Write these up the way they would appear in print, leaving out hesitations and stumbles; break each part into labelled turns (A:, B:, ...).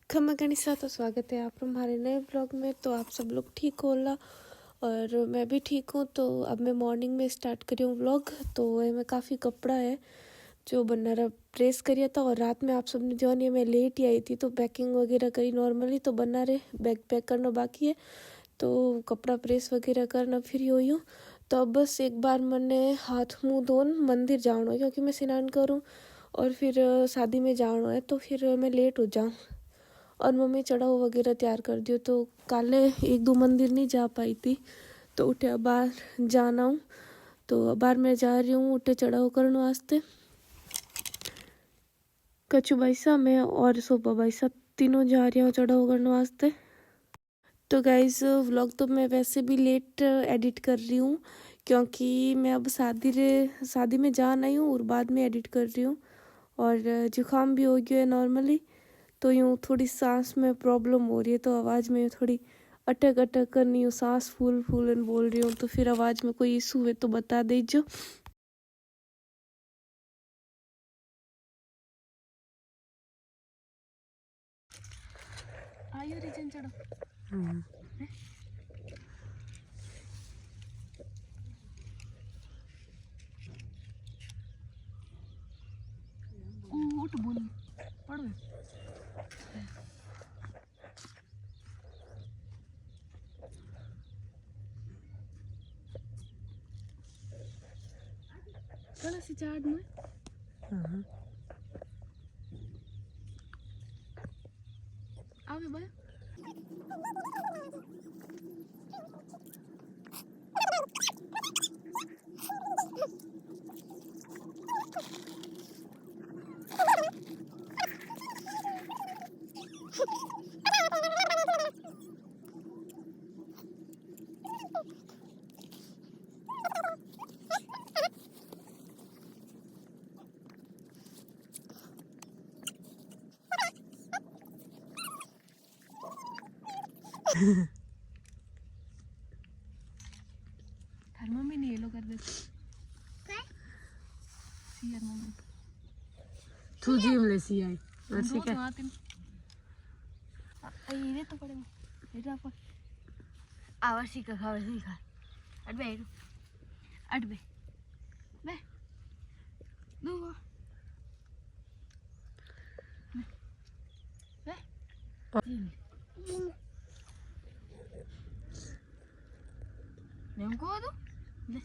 A: खम्मा गणिसा तो स्वागत है आप हमारे नए ब्लॉग में। तो आप सब लोग ठीक होला और मैं भी ठीक हूँ। तो अब मैं मॉर्निंग में स्टार्ट करी हूँ व्लॉग। तो में काफ़ी कपड़ा है जो बनारा प्रेस करिया था और रात में आप सबने जो नहीं मैं लेट ही आई थी तो पैकिंग वगैरह करी नॉर्मली। तो बना रहे बैग पैक करना बाकी है तो कपड़ा प्रेस वगैरह करना फ्री हुई हूँ। तो अब बस एक बार मैंने हाथ मुँह धोन मंदिर जाना है क्योंकि मैं स्नान करूँ और फिर शादी में जाना है तो फिर मैं लेट हो जाऊँ। और मम्मी चढ़ाऊ वगैरह तैयार कर दियो तो काले एक दो मंदिर नहीं जा पाई थी तो उठे बाहर जाना हूँ। तो बाहर मैं जा रही हूँ उठे चढ़ाऊ करने वास्ते। कछु भाई साहब मैं और सोपा भाई साहब तीनों जा रही हूँ चढ़ाऊ करने वास्ते। तो गाइज व्लॉग तो मैं वैसे भी लेट एडिट कर रही हूँ क्योंकि मैं अब शादी में जा आई हूँ और बाद में एडिट कर रही हूँ और जुकाम भी हो गया है नॉर्मली। तो यूँ थोड़ी सांस में प्रॉब्लम हो रही है तो आवाज़ में थोड़ी अटक अटक करनी हूँ, सांस फूल फूलन बोल रही हूँ। तो फिर आवाज़ में कोई इशू है तो बता दीजिए। आयु रीजन चढ़ो उठ बोल पढ़ कल से चार्ट में आवे भाई थार मम्मी ने येलो कर दे सीआर मम्मी
B: तू जिम ले सी आई
A: अच्छी क्या ये तो पड़े इधर पर
B: आवासी का खावे नहीं खा
A: अट बे बे दो
B: नेमको दो
A: ले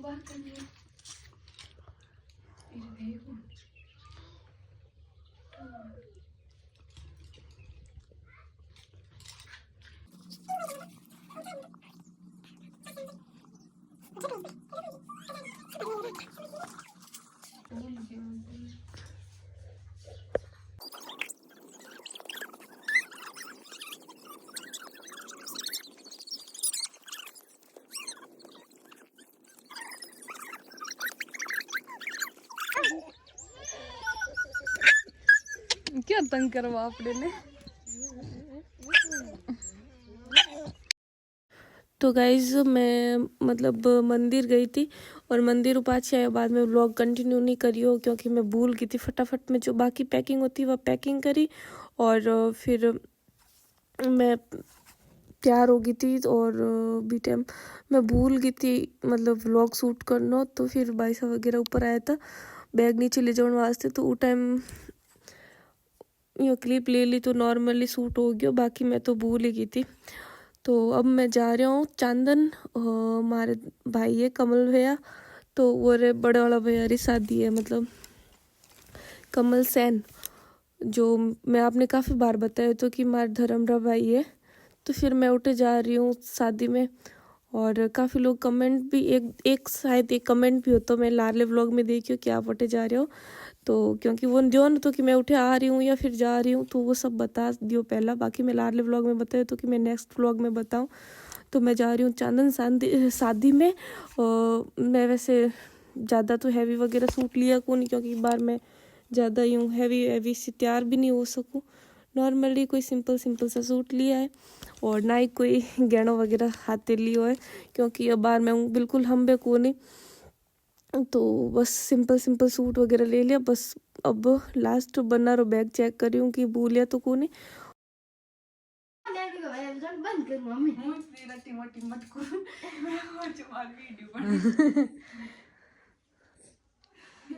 A: बाहर कर लिया इधर देखो क्या तंग करवा आपने ने। तो गाइज मैं मतलब मंदिर गई थी और मंदिर पाछे आया बाद में व्लॉग कंटिन्यू नहीं करी हो क्योंकि मैं भूल गई थी। फटाफट में जो बाकी पैकिंग होती है वह पैकिंग करी और फिर मैं तैयार हो गई थी और भी टाइम मैं भूल गई थी मतलब व्लॉग शूट करना। तो फिर भाई साहब वगैरह ऊपर आया था बैग नीचे ले जाने वास्ते तो वो टाइम ये क्लिप ले ली तो नॉर्मली शूट हो गया। बाकी मैं तो भूल ही गई थी। तो अब मैं जा रहा हूँ चांदन हमारे भाई है कमल भैया तो वो रे बड़े वाला भैया री शादी है मतलब कमल सेन जो मैं आपने काफ़ी बार बताया तो कि हमारे धर्मरा भाई है। तो फिर मैं उठे जा रही हूँ शादी में और काफ़ी लोग कमेंट भी एक शायद एक कमेंट भी हो तो मैं लार्ले व्लॉग में देखी कि आप उठे जा रहे हो। तो क्योंकि वो जो न तो कि मैं उठे आ रही हूँ या फिर जा रही हूँ, तो वो सब बता दियो पहला। बाकी मैं लाडले व्लॉग में बताया तो कि मैं नेक्स्ट व्लॉग में बताऊँ। तो मैं जा रही हूँ चांदन शादी में। मैं वैसे ज़्यादा तो हैवी वगैरह सूट लिया को नहीं, क्योंकि बार मैं ज़्यादा यूँ हैवी से तैयार भी नहीं हो सकूँ। नॉर्मली कोई सिंपल सा सूट लिया है, और ना ही कोई गहनों वगैरह हाथे लियो है, क्योंकि अब बार मैं बिल्कुल हम्बे को नहीं। तो बस सिंपल सूट वगैरह ले लिया बस। अब लास्ट बना रो बैग चेक कर रही हूँ कि भूलिया तो को नहीं।
B: बंद कर मम्मी
C: मत करो मैं और जमाल वीडियो बना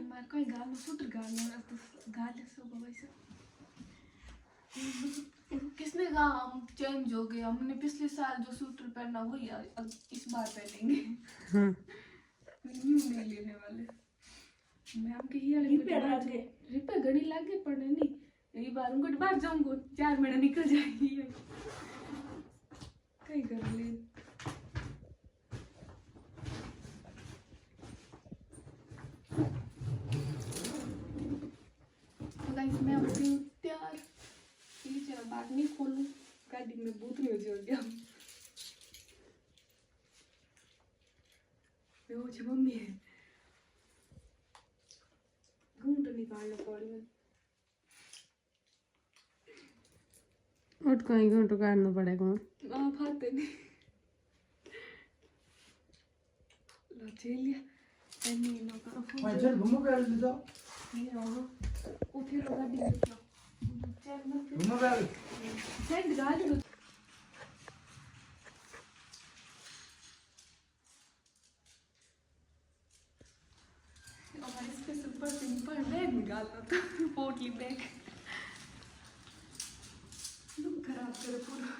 C: मार कोई गाल सूटर गाल तो गाल सो वैसे किसने कहा हम चेंज हो गए? हमने पिछले साल जो सूटर पहना वही इस बार पहनेंगे। न्यू नहीं लेने वाले। मैम के ही रिपे घड़ी लागे पड़ने नहीं यही बार उनको बाहर जाऊंगा 4 महीने निकल जाएगी कहीं कर ले। गाइस मैं अब तैयार पीछे बात नहीं खोलूं गाड़ी में भूत नहीं हो गया। वो मम्मी है घूम तो निकालना पड़ेगा
B: उठ कहीं घंटों काटना पड़ेगा।
C: आप आते नहीं लचेलिया एनी नो का
D: मैं चल घूमो कर ले जाओ
C: ये रहो उठे लगा दी चल ना
D: घूमो कर
C: सेंड गाड़ी लो और इसके सुपर सिंपल बैग निकालना था पोटली बैग लुक खराब करे पूरा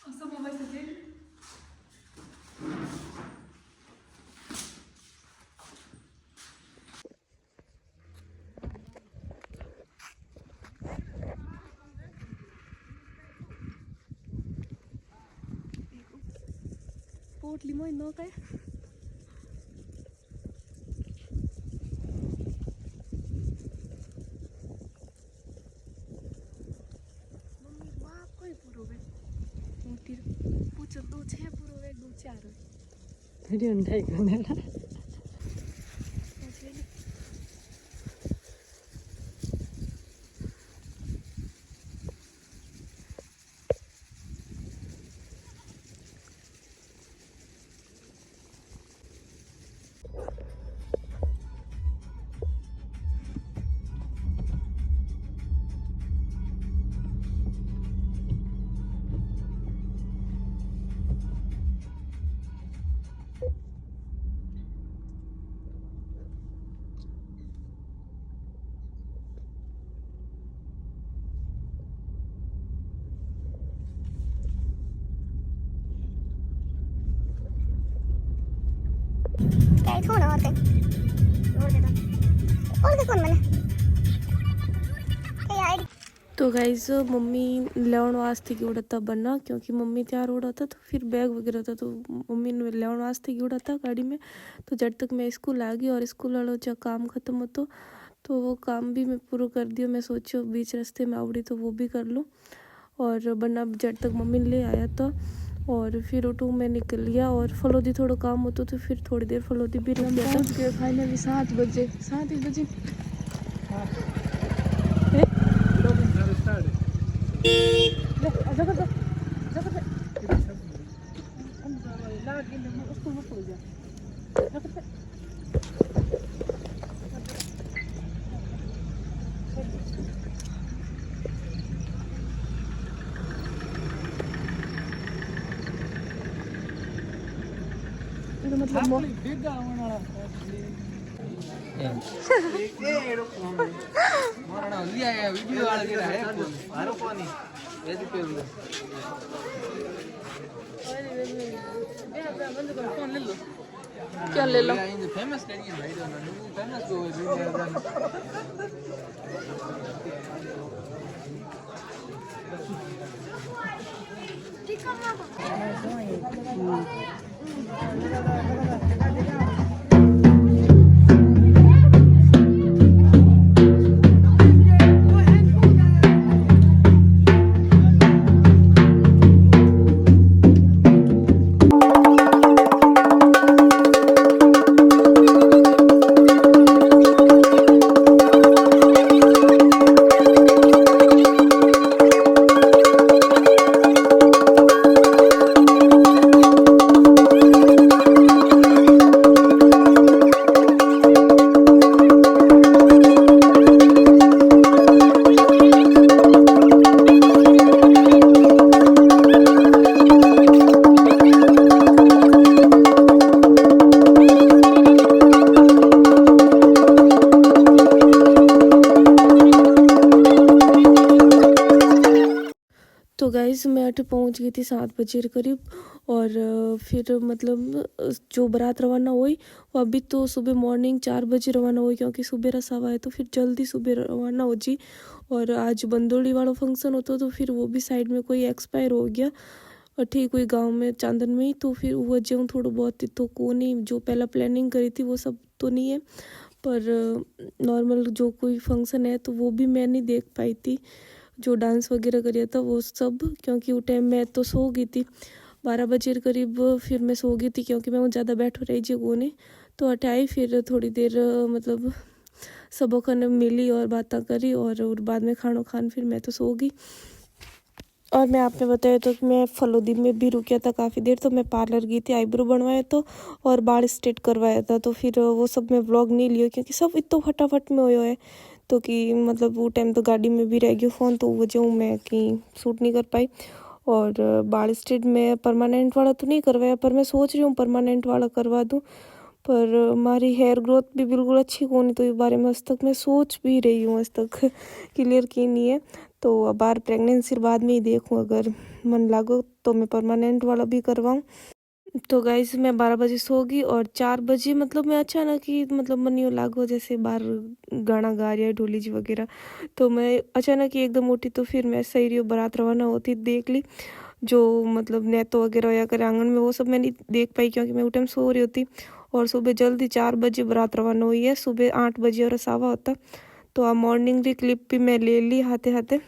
C: और सब वैसे दे पोटली मोई नो काय मम्मी बाप कोई पूरो बे मोटी पूछो दो छे पूरो बे दो चार
B: वीडियो नहीं करने ना
E: क्या फोन और दे कौन मैंने आईडी।
A: तो गाइज मम्मी लेवन वास्ते की उड़ा था बना, क्योंकि मम्मी तैयार हो रहा था तो फिर बैग वगैरह था, तो मम्मी ने लेवन वास्ते की उड़ा था गाड़ी में। तो जब तक मैं स्कूल आ गई और स्कूल वालों का काम ख़त्म हो तो वो काम भी मैं पूरा कर दिया। मैं सोचो बीच रास्ते में आवड़ी तो वो भी कर लूँ, और बना जब तक मम्मी ले आया था और फिर उठूँ मैं निकल गया। और फलोदी थोड़ा काम होता तो फिर थोड़ी देर फलोदी भी रुक गया था।
C: फाइनली 7 बजे 7 बजे मतलब
D: वीडियो
C: फोन ले लो क्या ले लो
D: फेमस फेमस
A: गाइस मैं अठे पहुंच गई थी 7 बजे करीब। और फिर मतलब जो बारात रवाना हुई वो अभी तो सुबह मॉर्निंग 4 बजे रवाना हुई, क्योंकि सुबह रसावा है तो फिर जल्दी सुबह रवाना हो जी। और आज बंदोली वाला फंक्शन होता तो फिर वो भी साइड में कोई एक्सपायर हो गया और ठीक कोई गांव में चांदन में ही, तो फिर वो जाऊँ थोड़ा बहुत तो को नहीं, जो पहला प्लानिंग करी थी वो सब तो नहीं है, पर नॉर्मल जो कोई फंक्शन है तो वो भी मैं नहीं देख पाई थी। जो डांस वगैरह करिया था वो सब, क्योंकि वो टाइम मैं तो सो गई थी 12 बजे करीब, फिर मैं सो गई थी क्योंकि मैं वो ज़्यादा बैठो रही जी को ने। तो हटाई फिर थोड़ी देर मतलब सबों ने मिली और बातें करी और बाद में खाना खान फिर मैं तो सो गई। और मैं आपने बताया तो कि मैं फलोदी में भी रुकिया था काफ़ी देर, तो मैं पार्लर गई थी, आईब्रो बनवाया तो और बाल स्ट्रेट करवाया था, तो फिर वो सब मैं व्लॉग नहीं लिया क्योंकि सब इतना फटाफट में हो है, तो कि मतलब वो टाइम तो गाड़ी में भी रह गया फ़ोन, तो वो जो मैं कहीं शूट नहीं कर पाई। और बाल स्ट्रेट में परमानेंट वाला तो नहीं करवाया, पर मैं सोच रही हूँ परमानेंट वाला करवा दूँ, पर हमारी हेयर ग्रोथ भी बिल्कुल अच्छी कौन है, तो इस बारे में आज तक मैं सोच भी रही हूँ, आज तक क्लियर की नहीं है। तो अब बार प्रेगनेंसी बाद में ही देखूँ, अगर मन लागो तो मैं परमानेंट वाला भी करवाऊँ। तो गाइस मैं 12 बजे सो गई और 4 बजे मतलब मैं अचानक ही मतलब मन यूँ लागो जैसे बाहर गाना गा रहा है ढोली जी वगैरह, तो मैं अचानक ही एकदम उठी, तो फिर मैं सही रही बारात रवाना होती देख ली। जो मतलब नेतो वगैरह होया करे आंगन में वो सब मैं नहीं देख पाई क्योंकि मैं उस टाइम सो रही होती। और सुबह जल्दी 4 बजे बारात रवाना हुई है, सुबह 8 बजे और रसावा होता। तो अब मॉर्निंग की क्लिप भी मैं ले ली हाथे हाथे।